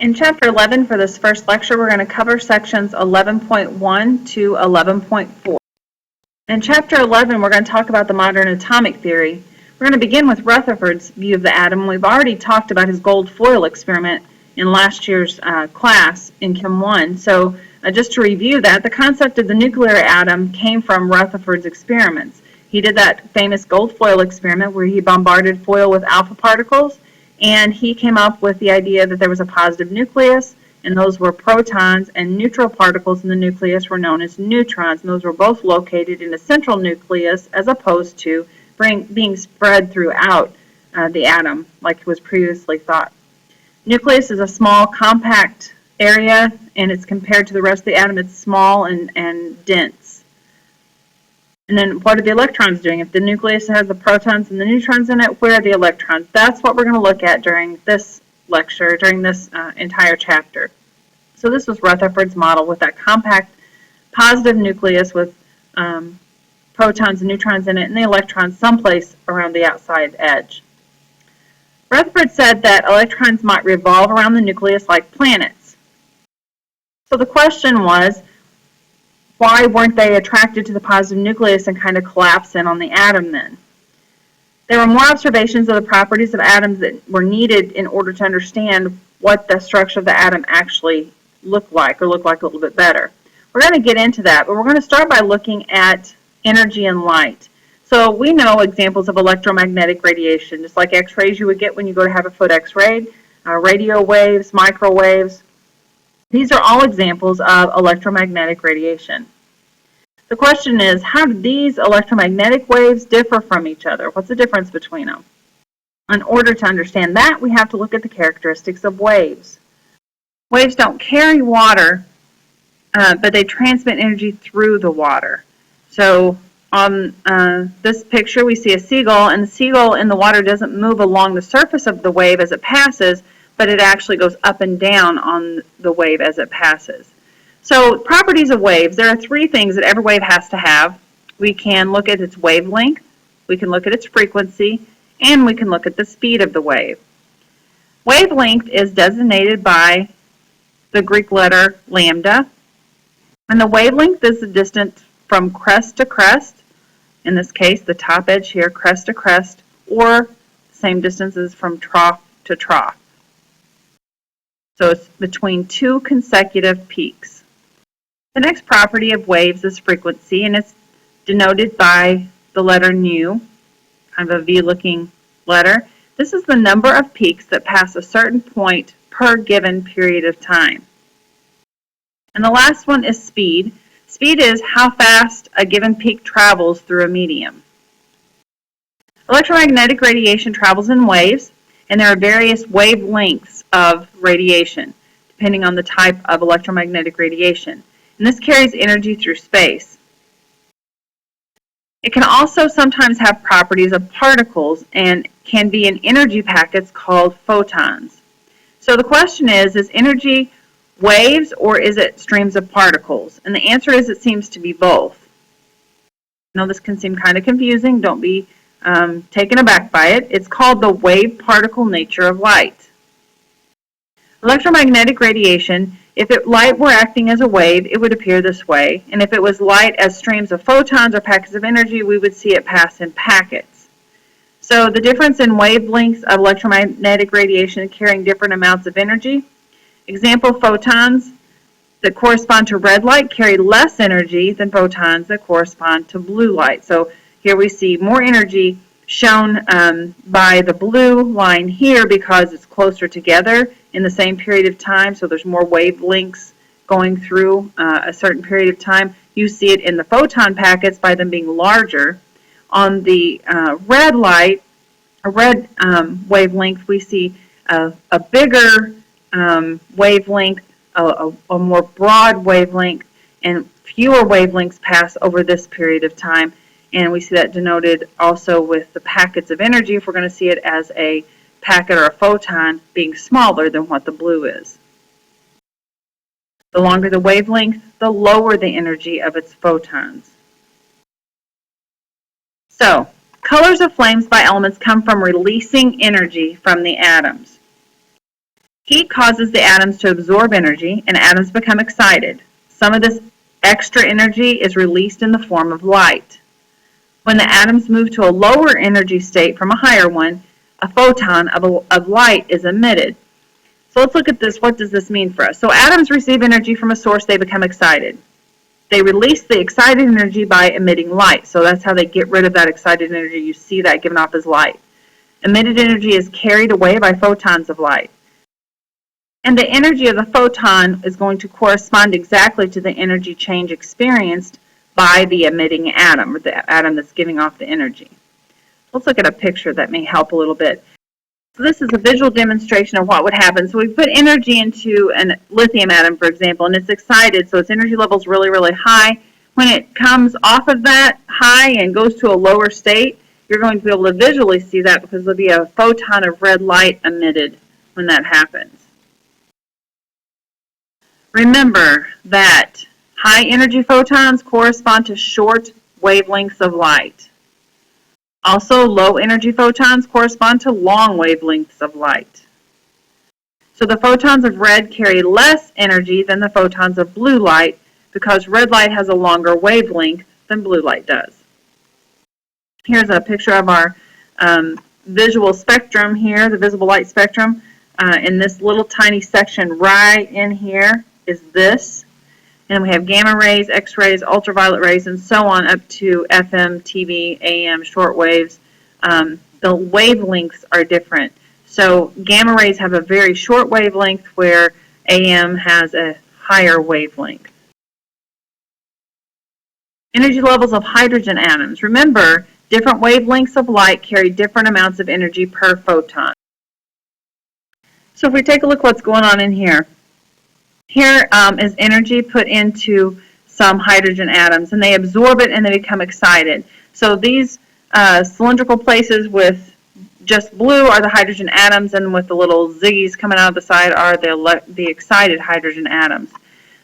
In Chapter 11 for this first lecture, we're going to cover sections 11.1 to 11.4. In Chapter 11, we're going to talk about the modern atomic theory. We're going to begin with Rutherford's view of the atom. We've already talked about his gold foil experiment in last year's class in Chem 1. So just to review that, the concept of the nuclear atom came from Rutherford's experiments. He did that famous gold foil experiment where he bombarded foil with alpha particles, and he came up with the idea that there was a positive nucleus, and those were protons, and neutral particles in the nucleus were known as neutrons, and those were both located in a central nucleus as opposed to being spread throughout the atom like was previously thought. Nucleus is a small, compact area, and it's compared to the rest of the atom, it's small and dense. And then what are the electrons doing? If the nucleus has the protons and the neutrons in it, where are the electrons? That's what we're going to look at during this lecture, during this entire chapter. So this was Rutherford's model with that compact positive nucleus with protons and neutrons in it, and the electrons someplace around the outside edge. Rutherford said that electrons might revolve around the nucleus like planets. So the question was, why weren't they attracted to the positive nucleus and kind of collapse in on the atom then? There were more observations of the properties of atoms that were needed in order to understand what the structure of the atom actually looked like, or looked like a little bit better. We're going to get into that, but we're going to start by looking at energy and light. So we know examples of electromagnetic radiation, just like X-rays you would get when you go to have a foot X-rayed, radio waves, microwaves. These are all examples of electromagnetic radiation. The question is, how do these electromagnetic waves differ from each other? What's the difference between them? In order to understand that, we have to look at the characteristics of waves. Waves don't carry water, but they transmit energy through the water. So on this picture, we see a seagull, and the seagull in the water doesn't move along the surface of the wave as it passes, but it actually goes up and down on the wave as it passes. So properties of waves, there are three things that every wave has to have. We can look at its wavelength, we can look at its frequency, and we can look at the speed of the wave. Wavelength is designated by the Greek letter lambda, and the wavelength is the distance from crest to crest, in this case the top edge here, crest to crest, or same distances from trough to trough. So it's between two consecutive peaks. The next property of waves is frequency, and it's denoted by the letter nu, kind of a V-looking letter. This is the number of peaks that pass a certain point per given period of time. And the last one is speed. Speed is how fast a given peak travels through a medium. Electromagnetic radiation travels in waves, and there are various wavelengths of radiation, depending on the type of electromagnetic radiation. And this carries energy through space. It can also sometimes have properties of particles and can be in energy packets called photons. So the question is energy waves or is it streams of particles? And the answer is it seems to be both. I know this can seem kind of confusing. Don't be taken aback by it. It's called the wave-particle nature of light. Electromagnetic radiation, if light were acting as a wave, it would appear this way. And if it was light as streams of photons or packets of energy, we would see it pass in packets. So the difference in wavelengths of electromagnetic radiation carrying different amounts of energy. Example, photons that correspond to red light carry less energy than photons that correspond to blue light. So here we see more energy shown by the blue line here because it's closer together in the same period of time, so there's more wavelengths going through a certain period of time. You see it in the photon packets by them being larger. On the red light, a red wavelength, we see a bigger wavelength, a more broad wavelength, and fewer wavelengths pass over this period of time. And we see that denoted also with the packets of energy if we're going to see it as a packet or a photon being smaller than what the blue is. The longer the wavelength, the lower the energy of its photons. So, colors of flames by elements come from releasing energy from the atoms. Heat causes the atoms to absorb energy, and atoms become excited. Some of this extra energy is released in the form of light. When the atoms move to a lower energy state from a higher one, a photon of light is emitted. So let's look at this. What does this mean for us? So atoms receive energy from a source, they become excited. They release the excited energy by emitting light. So that's how they get rid of that excited energy. You see that given off as light. Emitted energy is carried away by photons of light. And the energy of the photon is going to correspond exactly to the energy change experienced by the emitting atom, or the atom that's giving off the energy. Let's look at a picture that may help a little bit. So this is a visual demonstration of what would happen. So we put energy into a lithium atom, for example, and it's excited, so its energy level is really, really high. When it comes off of that high and goes to a lower state, you're going to be able to visually see that because there'll be a photon of red light emitted when that happens. Remember that high energy photons correspond to short wavelengths of light. Also, low energy photons correspond to long wavelengths of light. So the photons of red carry less energy than the photons of blue light because red light has a longer wavelength than blue light does. Here's a picture of our visual spectrum here, the visible light spectrum. In this little tiny section right in here is this. And we have gamma rays, X-rays, ultraviolet rays, and so on up to FM, TV, AM, short waves. The wavelengths are different. So gamma rays have a very short wavelength where AM has a higher wavelength. Energy levels of hydrogen atoms. Remember, different wavelengths of light carry different amounts of energy per photon. So if we take a look what's going on in here. Here is energy put into some hydrogen atoms, and they absorb it and they become excited. So these cylindrical places with just blue are the hydrogen atoms, and with the little ziggies coming out of the side are the excited hydrogen atoms.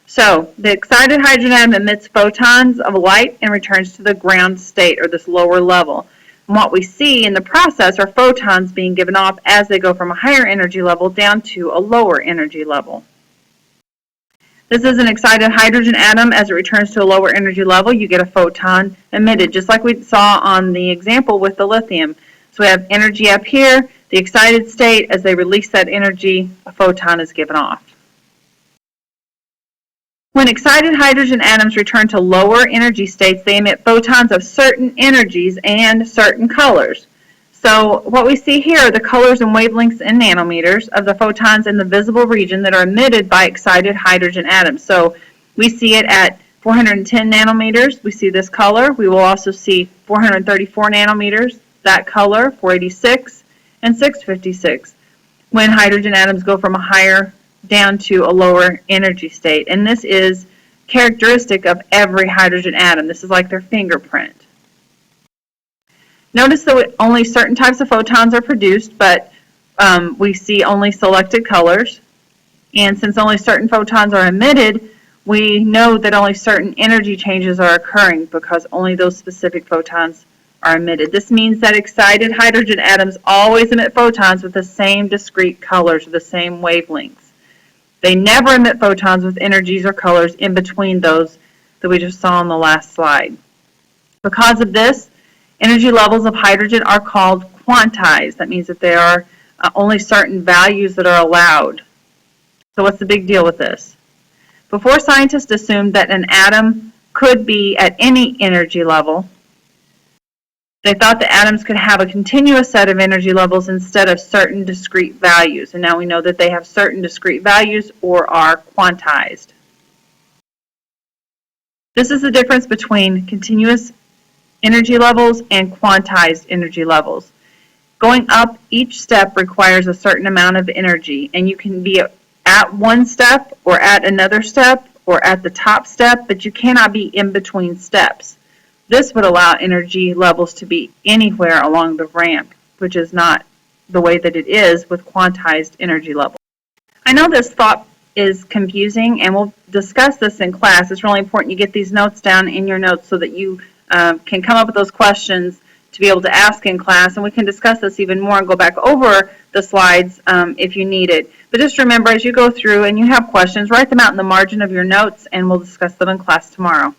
So the excited hydrogen atom emits photons of light and returns to the ground state, or this lower level. And what we see in the process are photons being given off as they go from a higher energy level down to a lower energy level. This is an excited hydrogen atom. As it returns to a lower energy level, you get a photon emitted, just like we saw on the example with the lithium. So we have energy up here, the excited state. As they release that energy, a photon is given off. When excited hydrogen atoms return to lower energy states, they emit photons of certain energies and certain colors. So what we see here are the colors and wavelengths in nanometers of the photons in the visible region that are emitted by excited hydrogen atoms. So we see it at 410 nanometers. We see this color. We will also see 434 nanometers, that color, 486, and 656, when hydrogen atoms go from a higher down to a lower energy state. And this is characteristic of every hydrogen atom. This is like their fingerprint. Notice that only certain types of photons are produced, but we see only selected colors. And since only certain photons are emitted, we know that only certain energy changes are occurring because only those specific photons are emitted. This means that excited hydrogen atoms always emit photons with the same discrete colors, or the same wavelengths. They never emit photons with energies or colors in between those that we just saw on the last slide. Because of this, energy levels of hydrogen are called quantized. That means that there are only certain values that are allowed. So what's the big deal with this? Before, scientists assumed that an atom could be at any energy level. They thought the atoms could have a continuous set of energy levels instead of certain discrete values. And now we know that they have certain discrete values or are quantized. This is the difference between continuous energy levels and quantized energy levels. Going up each step requires a certain amount of energy, and you can be at one step or at another step or at the top step, but you cannot be in between steps. This would allow energy levels to be anywhere along the ramp, which is not the way that it is with quantized energy levels. I know this thought is confusing, and we'll discuss this in class. It's really important you get these notes down in your notes so that you can come up with those questions to be able to ask in class, and we can discuss this even more and go back over the slides if you need it. But just remember, as you go through and you have questions, write them out in the margin of your notes, and we'll discuss them in class tomorrow.